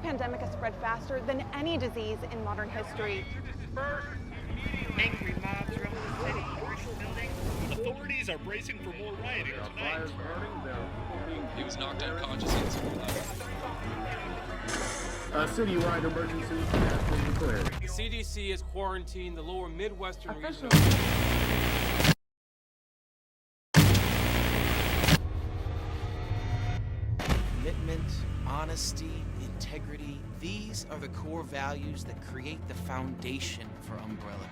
pandemic has spread faster than any disease in modern history. Angry mobs roam the city, commercial buildings. Authorities are bracing for more rioting tonight. He was knocked unconscious instantly. Citywide emergency has been declared. The CDC has quarantined the lower Midwestern region. Commitment, honesty, integrity, these are the core values that create the foundation for Umbrella.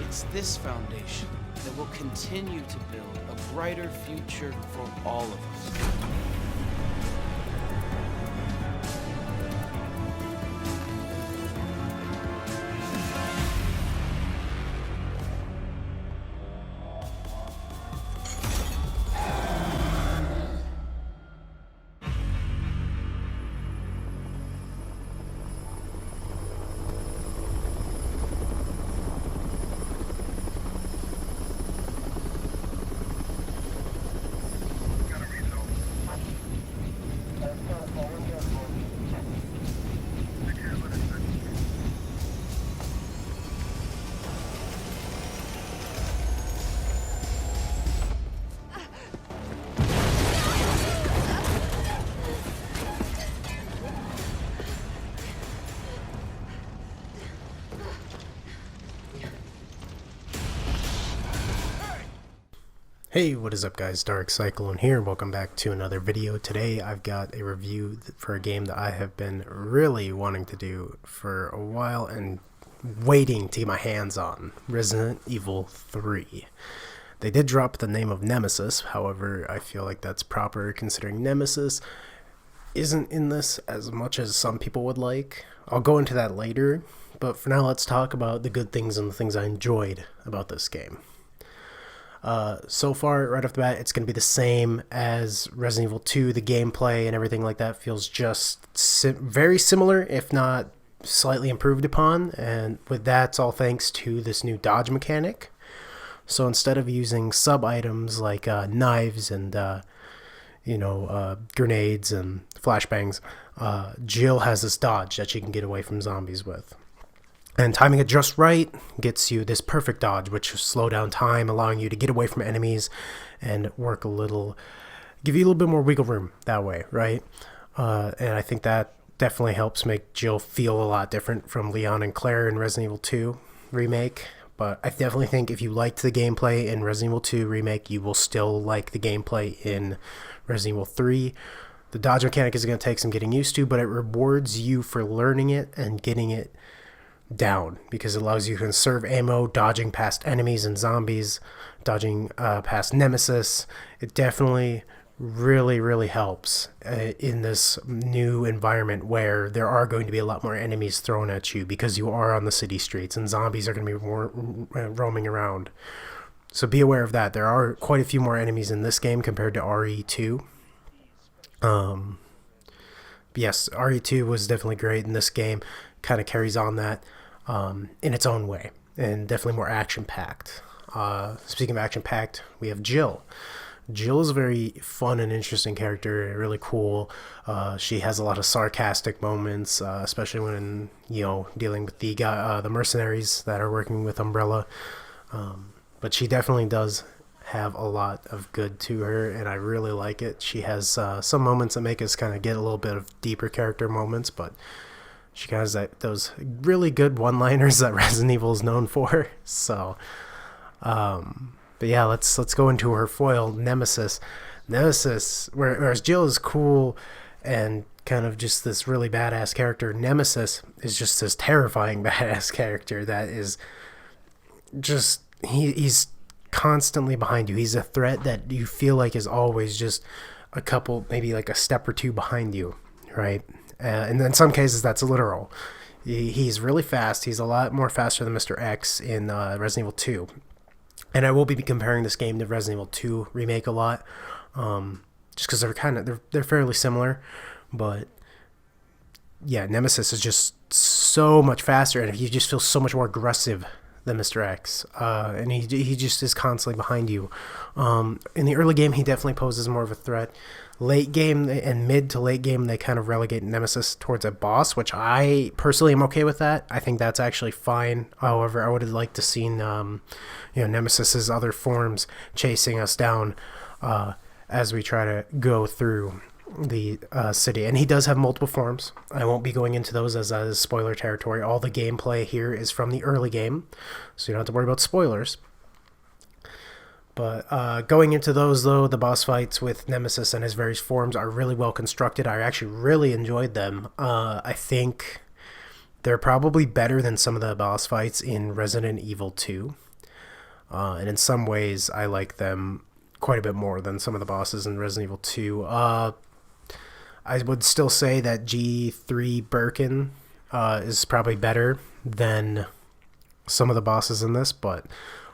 It's this foundation that will continue to build a brighter future for all of us. Hey, what is up guys, Dark Cyclone here, welcome back to another video. Today I've got a review for a game that I have been really wanting to do for a while and waiting to get my hands on, Resident Evil 3. They did drop the name of Nemesis, however I feel like that's proper considering Nemesis isn't in this as much as some people would like. I'll go into that later, but for now let's talk about the good things and the things I enjoyed about this game. So far, right off the bat, it's going to be the same as Resident Evil 2. The gameplay and everything like that feels just very similar, if not slightly improved upon. And with that, it's all thanks to this new dodge mechanic. So instead of using sub-items like knives and, grenades and flashbangs, Jill has this dodge that she can get away from zombies with. And timing it just right gets you this perfect dodge, which will slow down time, allowing you to get away from enemies and give you a little bit more wiggle room that way, right? And I think that definitely helps make Jill feel a lot different from Leon and Claire in Resident Evil 2 Remake. But I definitely think if you liked the gameplay in Resident Evil 2 Remake, you will still like the gameplay in Resident Evil 3. The dodge mechanic is going to take some getting used to, but it rewards you for learning it and getting it down, because it allows you to conserve ammo, dodging past enemies and zombies, dodging past Nemesis. It definitely really helps in this new environment where there are going to be a lot more enemies thrown at you because you are on the city streets and zombies are going to be more roaming around. So be aware of that. There are quite a few more enemies in this game compared to RE2. Yes, RE2 was definitely great in this game. Kind of carries on that in its own way, and definitely more action-packed. Speaking of action-packed, we have Jill. Jill is a very fun and interesting character, really cool. She has a lot of sarcastic moments, especially when dealing with the mercenaries that are working with Umbrella. But she definitely does have a lot of good to her, and I really like it. She has some moments that make us kind of get a little bit of deeper character moments, but she has those really good one-liners that Resident Evil is known for. So, but yeah, let's go into her foil, Nemesis. Whereas Jill is cool and kind of just this really badass character, Nemesis is just this terrifying badass character that is just he's constantly behind you. He's a threat that you feel like is always just a couple, maybe like a step or two behind you, right? And in some cases that's literal. He's really fast. He's a lot more faster than Mr. X in Resident Evil 2. And I will be comparing this game to Resident Evil 2 Remake a lot, just because they're fairly similar. But yeah, Nemesis is just so much faster, and he just feels so much more aggressive than Mr. X, and he just is constantly behind you. In the early game, he definitely poses more of a threat. Late game and mid to late game, they kind of relegate Nemesis towards a boss, which I personally am okay with that. I think that's actually fine. However, I would have liked to seen, Nemesis's other forms chasing us down as we try to go through the city. And he does have multiple forms. I won't be going into those as spoiler territory. All the gameplay here is from the early game, so you don't have to worry about spoilers. But going into those, though, the boss fights with Nemesis and his various forms are really well constructed. I actually really enjoyed them. I think they're probably better than some of the boss fights in Resident Evil 2. And in some ways, I like them quite a bit more than some of the bosses in Resident Evil 2. I would still say that G3 Birkin is probably better than some of the bosses in this, but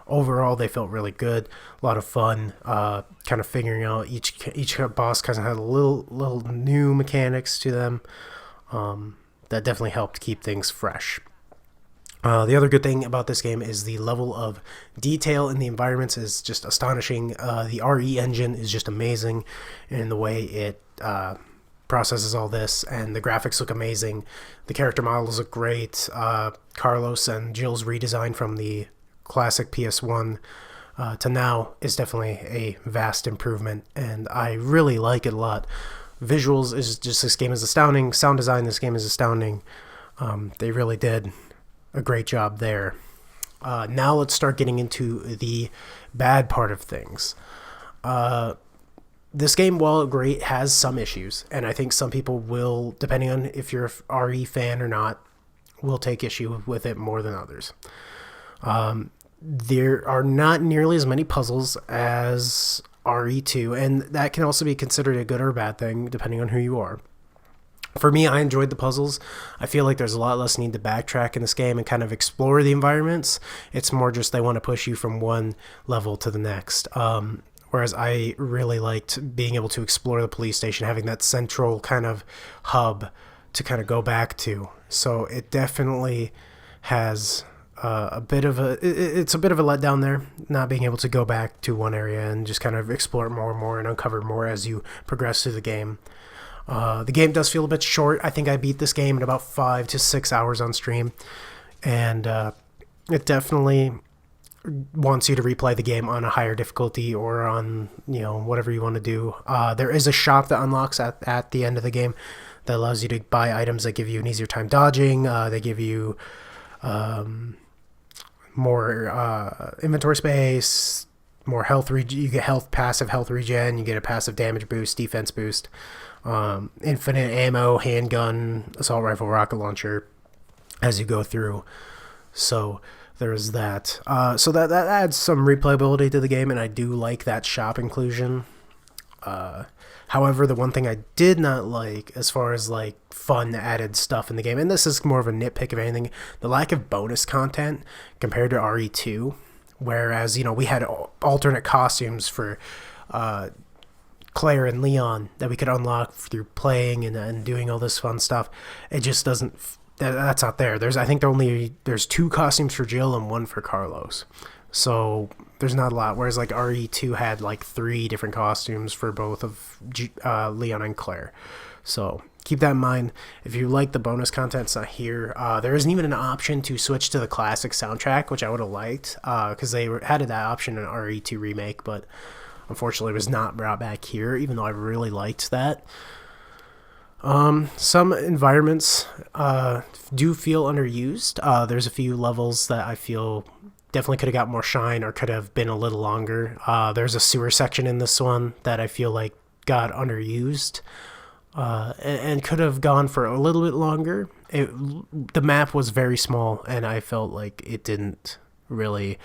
overall they felt really good. A lot of fun, kind of figuring out each boss kind of had a little new mechanics to them that definitely helped keep things fresh. The other good thing about this game is the level of detail in the environments is just astonishing. The RE engine is just amazing in the way it processes all this, and the graphics look amazing. The character models look great. Carlos and Jill's redesign from the classic PS1 to now is definitely a vast improvement, and I really like it a lot. Visuals is just, this game is astounding. Sound design, this game is astounding. They really did a great job there. Now let's start getting into the bad part of things. This game, while great, has some issues, and I think some people will, depending on if you're a RE fan or not, will take issue with it more than others. There are not nearly as many puzzles as RE2, and that can also be considered a good or bad thing, depending on who you are. For me, I enjoyed the puzzles. I feel like there's a lot less need to backtrack in this game and kind of explore the environments. It's more just they want to push you from one level to the next. Whereas I really liked being able to explore the police station, having that central kind of hub to kind of go back to. So it definitely has it's a bit of a letdown there, not being able to go back to one area and just kind of explore it more and more and uncover more as you progress through the game. The game does feel a bit short. I think I beat this game in about 5 to 6 hours on stream, and it definitely wants you to replay the game on a higher difficulty or on, whatever you want to do. There is a shop that unlocks at the end of the game that allows you to buy items that give you an easier time dodging. They give you more inventory space, more health. You get passive health regen. You get a passive damage boost, defense boost, infinite ammo, handgun, assault rifle, rocket launcher as you go through. So there's that. So that adds some replayability to the game, and I do like that shop inclusion. However, the one thing I did not like as far as like fun added stuff in the game, and this is more of a nitpick of anything, the lack of bonus content compared to RE2. Whereas, we had alternate costumes for Claire and Leon that we could unlock through playing and doing all this fun stuff. It just doesn't... That's not there. I think there's 2 costumes for Jill and 1 for Carlos. So there's not a lot. Whereas like RE2 had like 3 different costumes for both of Leon and Claire. So keep that in mind. If you like the bonus content, it's not here. There isn't even an option to switch to the classic soundtrack, which I would have liked, because they had that option in RE2 Remake, but unfortunately it was not brought back here, even though I really liked that. Some environments do feel underused. There's a few levels that I feel definitely could have got more shine or could have been a little longer. There's a sewer section in this one that I feel like got underused and could have gone for a little bit longer. The map was very small, and I felt like it didn't really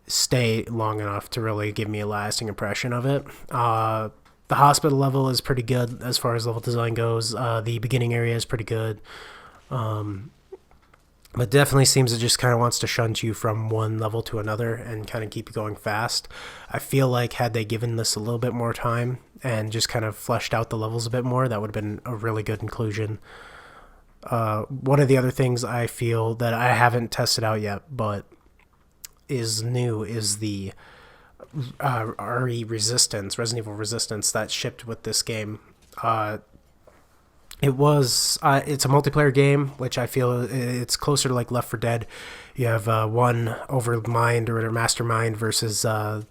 stay long enough to really give me a lasting impression of it. The hospital level is pretty good as far as level design goes. The beginning area is pretty good. But definitely seems it just kind of wants to shunt you from one level to another and kind of keep you going fast. I feel like had they given this a little bit more time and just kind of fleshed out the levels a bit more, that would have been a really good inclusion. One of the other things I feel that I haven't tested out yet, but is new is the RE Resistance, Resident Evil Resistance, that shipped with this game. It's a multiplayer game, which I feel it's closer to like Left 4 Dead. You have one Overmind or whatever, Mastermind versus I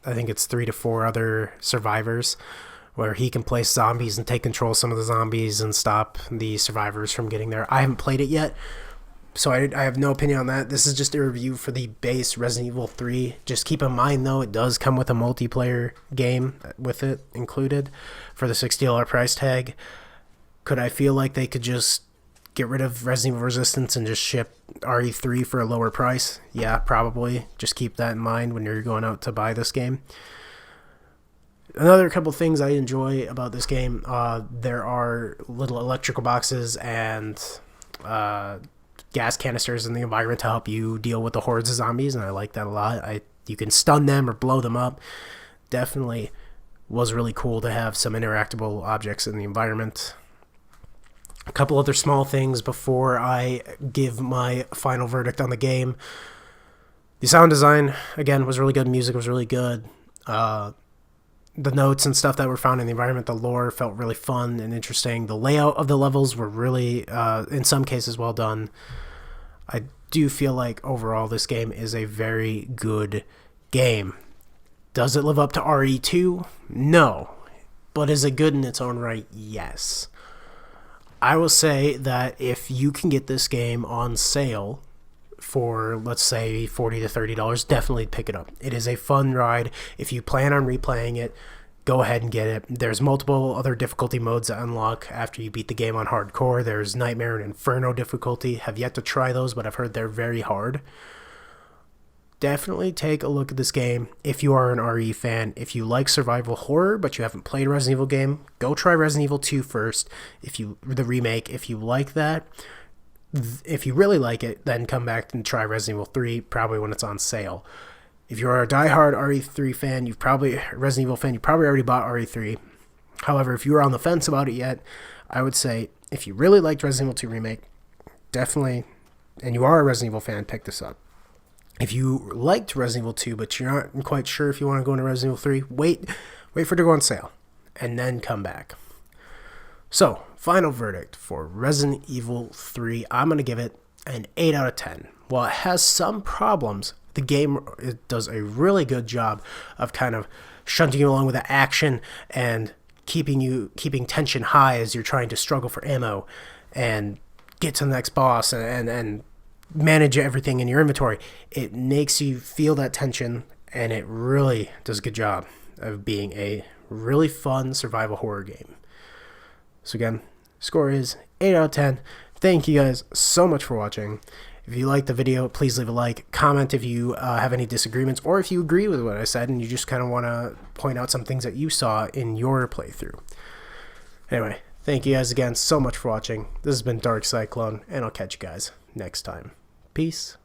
think it's 3 to 4 other survivors, where he can place zombies and take control of some of the zombies and stop the survivors from getting there. I haven't played it yet, so I have no opinion on that. This is just a review for the base Resident Evil 3. Just keep in mind, though, it does come with a multiplayer game with it included for the $60 price tag. Could I feel like they could just get rid of Resident Evil Resistance and just ship RE3 for a lower price? Yeah, probably. Just keep that in mind when you're going out to buy this game. Another couple things I enjoy about this game, there are little electrical boxes and gas canisters in the environment to help you deal with the hordes of zombies, and I like that a lot. You can stun them or blow them up. Definitely was really cool to have some interactable objects in the environment. A couple other small things before I give my final verdict on the game. The sound design, again, was really good. Music was really good. The notes and stuff that were found in the environment, the lore felt really fun and interesting. The layout of the levels were really, in some cases, well done. I do feel like overall this game is a very good game. Does it live up to RE2? No. But is it good in its own right? Yes. I will say that if you can get this game on sale for, let's say, $40 to $30, definitely pick it up. It is a fun ride. If you plan on replaying it, go ahead and get it. There's multiple other difficulty modes that unlock after you beat the game on hardcore. There's Nightmare and Inferno difficulty. Have yet to try those, but I've heard they're very hard. Definitely take a look at this game if you are an RE fan. If you like survival horror but you haven't played a Resident Evil game, go try Resident Evil 2 first. The remake, if you like that. If you really like it, then come back and try Resident Evil 3, probably when it's on sale. If you're a diehard RE3 fan, Resident Evil fan, you probably already bought RE3. However, if you were on the fence about it yet, I would say if you really liked Resident Evil 2 Remake, definitely, and you are a Resident Evil fan, pick this up. If you liked Resident Evil 2, but you're not quite sure if you want to go into Resident Evil 3, wait for it to go on sale, and then come back. So, final verdict for Resident Evil 3, I'm going to give it an 8 out of 10. While it has some problems, the game does a really good job of kind of shunting you along with the action and keeping tension high as you're trying to struggle for ammo and get to the next boss and manage everything in your inventory. It makes you feel that tension, and it really does a good job of being a really fun survival horror game. So again, score is 8 out of 10. Thank you guys so much for watching. If you liked the video, please leave a like. Comment if you have any disagreements, or if you agree with what I said and you just kind of want to point out some things that you saw in your playthrough. Anyway, thank you guys again so much for watching. This has been Dark Cyclone, and I'll catch you guys next time. Peace.